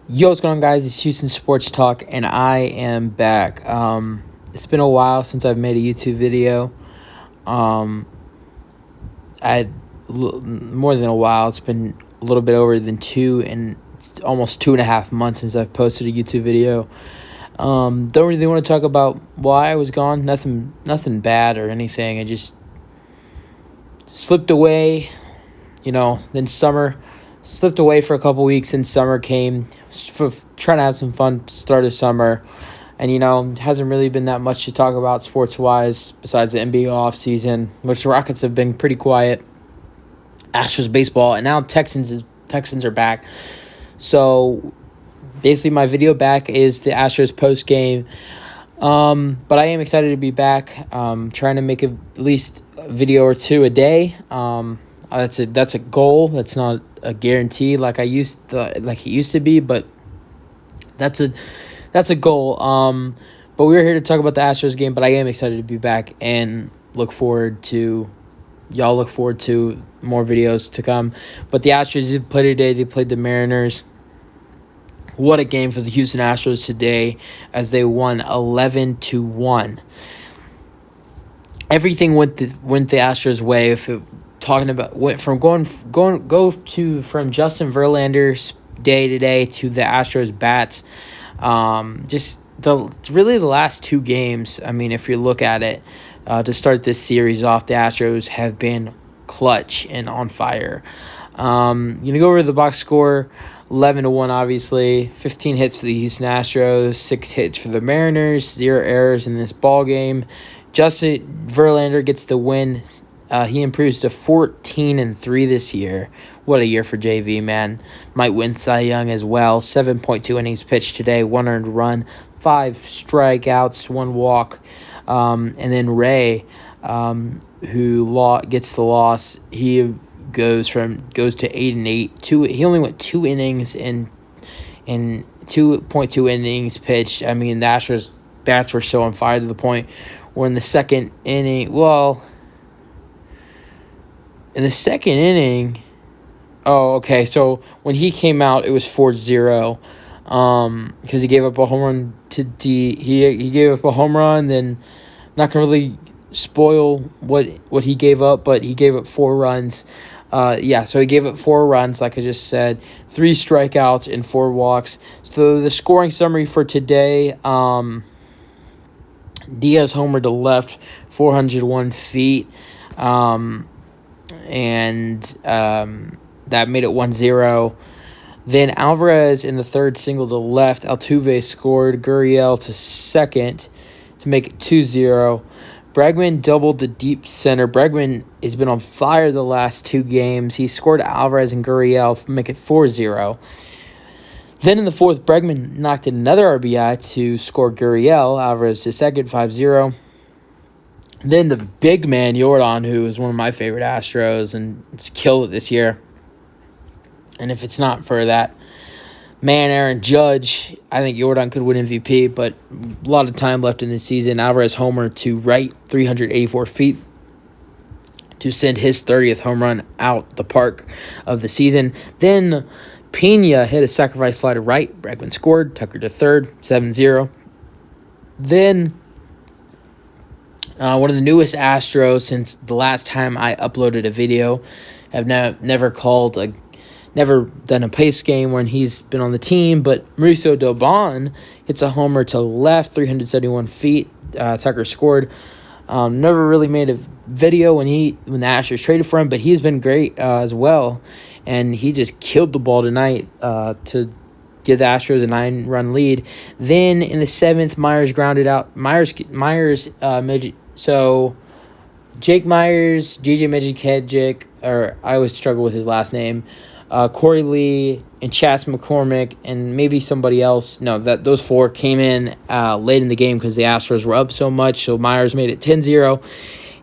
Yo, what's going on, guys? It's Houston Sports Talk, and I am back. It's been a while since I've made a YouTube video. Um, more than a while. It's been a little bit over than almost 2.5 months since I've posted a YouTube video. Don't really want to talk about why I was gone. Nothing bad or anything. I just slipped away. Then summer. Slipped away for a couple weeks, and summer came. For trying to have some fun start of summer, and it hasn't really been that much to talk about sports wise besides the NBA offseason, which the Rockets have been pretty quiet. Astros baseball, and now Texans are back. So basically, my video back is the Astros post game. But I am excited to be back. Trying to make at least a video or two a day. That's a goal. That's not a guarantee like it used to be, but that's a goal. But we're here to talk about the Astros game, but I am excited to be back and look forward to more videos to come. But the Astros did play today. They played the Mariners. What a game for the Houston Astros today as they won 11-1. Everything went the Astros' way. From Justin Verlander's day today to the Astros bats, just the last two games. I mean, if you look at it, to start this series off, the Astros have been clutch and on fire. Go over the box score: 11-1, obviously. 15 hits for the Houston Astros, 6 hits for the Mariners, 0 errors in this ball game. Justin Verlander gets the win. He improves to 14-3 this year. What a year for JV, man. Might win Cy Young as well. 7.2 innings pitched today, 1 earned run, 5 strikeouts, 1 walk. And then Ray, who gets the loss, he goes to 8-8. He only went 2 innings in 2.2 innings pitched. I mean, the Astros bats were so on fire to the point where in the second inning, so when he came out, it was 4-0, because he gave up a home run to he gave up a home run. Then, not gonna really spoil what he gave up, but he gave up 4 runs. So he gave up 4 runs, like I just said, 3 strikeouts and 4 walks. So the scoring summary for today: Diaz homered to left, 401 feet. That made it 1-0. Then Alvarez in the third single to left. Altuve scored. Gurriel to second to make it 2-0. Bregman doubled the deep center. Bregman has been on fire the last 2 games. He scored Alvarez and Gurriel to make it 4-0. Then in the fourth, Bregman knocked in another RBI to score Gurriel. Alvarez to second, 5-0. Then the big man, Jordan, who is one of my favorite Astros and it's killed it this year. And if it's not for that man, Aaron Judge, I think Jordan could win MVP, but a lot of time left in the season. Alvarez homer to right, 384 feet, to send his 30th home run out the park of the season. Then Pena hit a sacrifice fly to right. Bregman scored. Tucker to third, 7-0. Then one of the newest Astros since the last time I uploaded a video. I've never done a pace game when he's been on the team, but Mauricio Dubon hits a homer to left, 371 feet. Tucker scored. Never really made a video when the Astros traded for him, but he's been great as well, and he just killed the ball tonight to give the Astros a 9-run lead. Then in the 7th, Myers grounded out. So Jake Myers, DJ Magic, or I always struggle with his last name, Corey Lee, and Chas McCormick, and maybe somebody else. No, those 4 came in late in the game because the Astros were up so much. So Myers made it 10-0.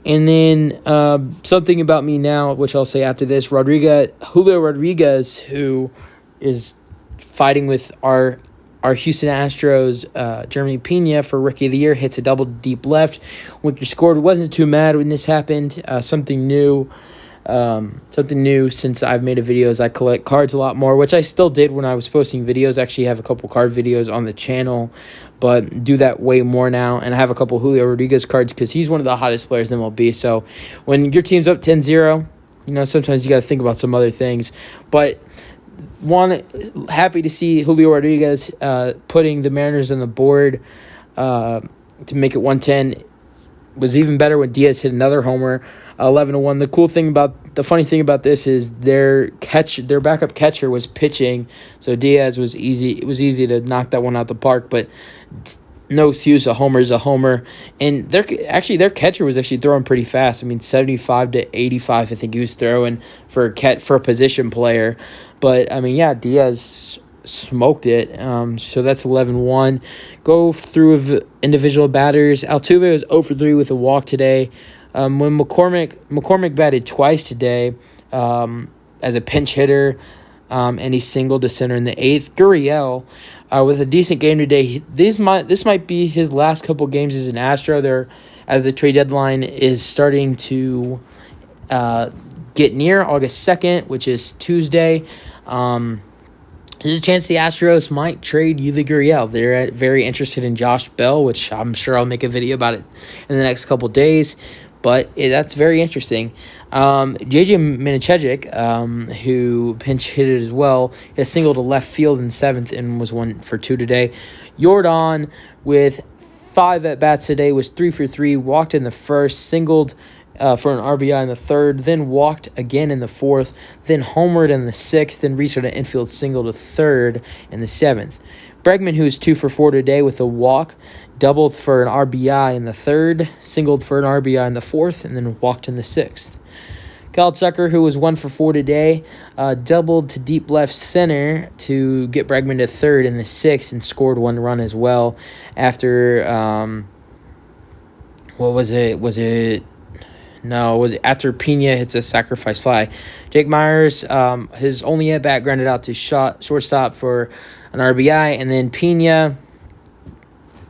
And then something about me now, which I'll say after this, Julio Rodriguez, who is fighting with our Houston Astros, Jeremy Pena, for Rookie of the Year, hits a double deep left. Winker scored. Wasn't too mad when this happened. Something new. Something new since I've made a video is I collect cards a lot more, which I still did when I was posting videos. I actually have a couple card videos on the channel, but do that way more now. And I have a couple Julio Rodriguez cards because he's one of the hottest players in MLB. So when your team's up 10-0, sometimes you got to think about some other things. But happy to see Julio Rodriguez putting the Mariners on the board to make it 110. Was even better when Diaz hit another homer, 11-1. The funny thing about this is their backup catcher was pitching, so Diaz was easy. It was easy to knock that one out the park, but no excuse. A homer is a homer, and their catcher was actually throwing pretty fast. I mean, 75 to 85, I think he was throwing for a position player. But I mean, yeah, Diaz smoked it. So that's 11-1. Go through individual batters. Altuve was 0 for 3 with a walk today. When McCormick batted twice today as a pinch hitter, and he singled to center in the 8th. Gurriel with a decent game today. This might be his last couple games as an Astro. As the trade deadline is starting to get near August 2nd, which is Tuesday. There's a chance the Astros might trade Yuli Gurriel. They're very interested in Josh Bell, which I'm sure I'll make a video about it in the next couple days. But that's very interesting. J.J. Minichejik, who pinch hit it as well, hit a single to left field in 7th and was 1 for 2 today. Jordan, with 5 at-bats today, was 3 for 3, walked in the 1st, singled for an RBI in the 3rd, then walked again in the 4th, then homered in the 6th, then reached an infield single to 3rd in the 7th. Bregman, who was 2 for 4 today with a walk, doubled for an RBI in the 3rd, singled for an RBI in the 4th, and then walked in the 6th. Kyle Tucker, who was 1 for 4 today, doubled to deep left center to get Bregman to 3rd in the 6th and scored 1 run as well after, after Pena hits a sacrifice fly. Jake Myers, his only at-bat grounded out to shortstop for an RBI, and then Pena,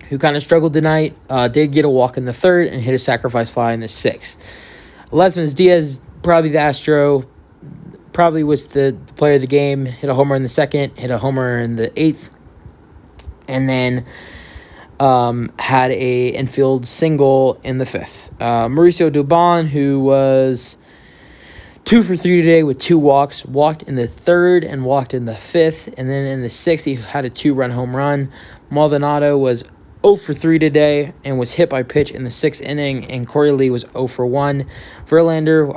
who kind of struggled tonight, did get a walk in the 3rd and hit a sacrifice fly in the 6th. Lesmans Diaz, probably the Astro, probably was the player of the game, hit a homer in the 2nd, hit a homer in the 8th, and then had a infield single in the 5th. Mauricio Dubon, who was 2 for 3 today with 2 walks, walked in the 3rd and walked in the 5th, and then in the 6th he had a 2-run home run. Maldonado was 0 for 3 today and was hit by pitch in the 6th inning, and Corey Lee was 0 for 1. Verlander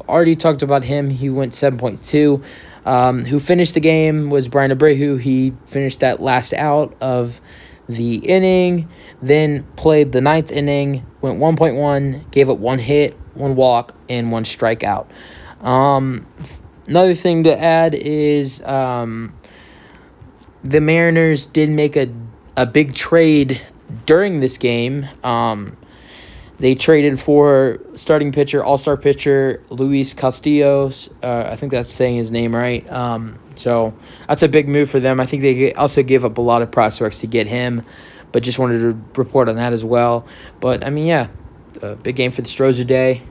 already talked about him. He went 7.2. Who finished the game was Brian Abreu. He finished that last out of the inning, then played the 9th inning, went 1.1, gave up 1 hit, 1 walk, and 1 strikeout. Another thing to add is the Mariners did make a big trade during this game. They traded for starting pitcher, all-star pitcher, Luis Castillos. I think that's saying his name right. So that's a big move for them. I think they also gave up a lot of prospects to get him, but just wanted to report on that as well. But, I mean, yeah, a big game for the Astros today.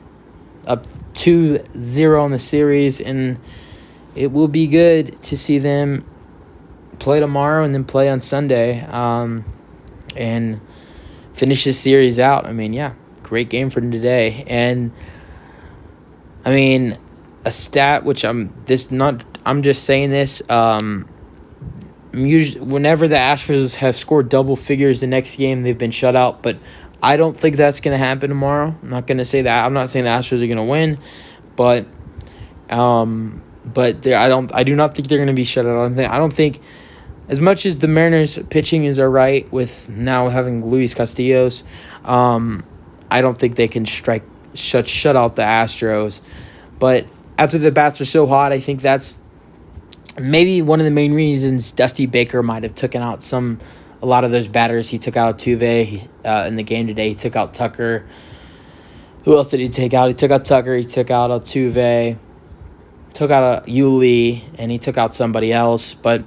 Up 2-0 in the series, and it will be good to see them play tomorrow and then play on Sunday and finish this series out. I mean, yeah, great game for them today. And, I mean, a stat which I'm just saying this. Whenever the Astros have scored double figures the next game, they've been shut out. But I don't think that's going to happen tomorrow. I'm not going to say that. I'm not saying the Astros are going to win, but I do not think they're going to be shut out. I don't think as much as the Mariners pitching is all right with now having Luis Castillos, I don't think they can shut out the Astros. But after the bats are so hot, I think that's maybe one of the main reasons Dusty Baker might have taken out a lot of those batters. He took out Altuve in the game today. He took out Tucker. Who else did he take out? He took out Tucker. He took out Altuve. Took out Yuli, and he took out somebody else. But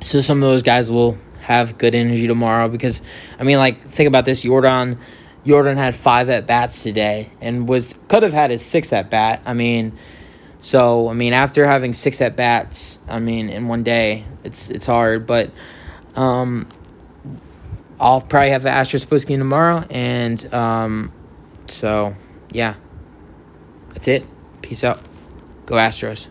so some of those guys will have good energy tomorrow because, I mean, like, think about this. Jordan Jordan had 5 at-bats today and could have had his 6th at-bat. After having 6 at-bats, in one day, it's hard. But I'll probably have the Astros postgame tomorrow. And yeah, that's it. Peace out. Go Astros.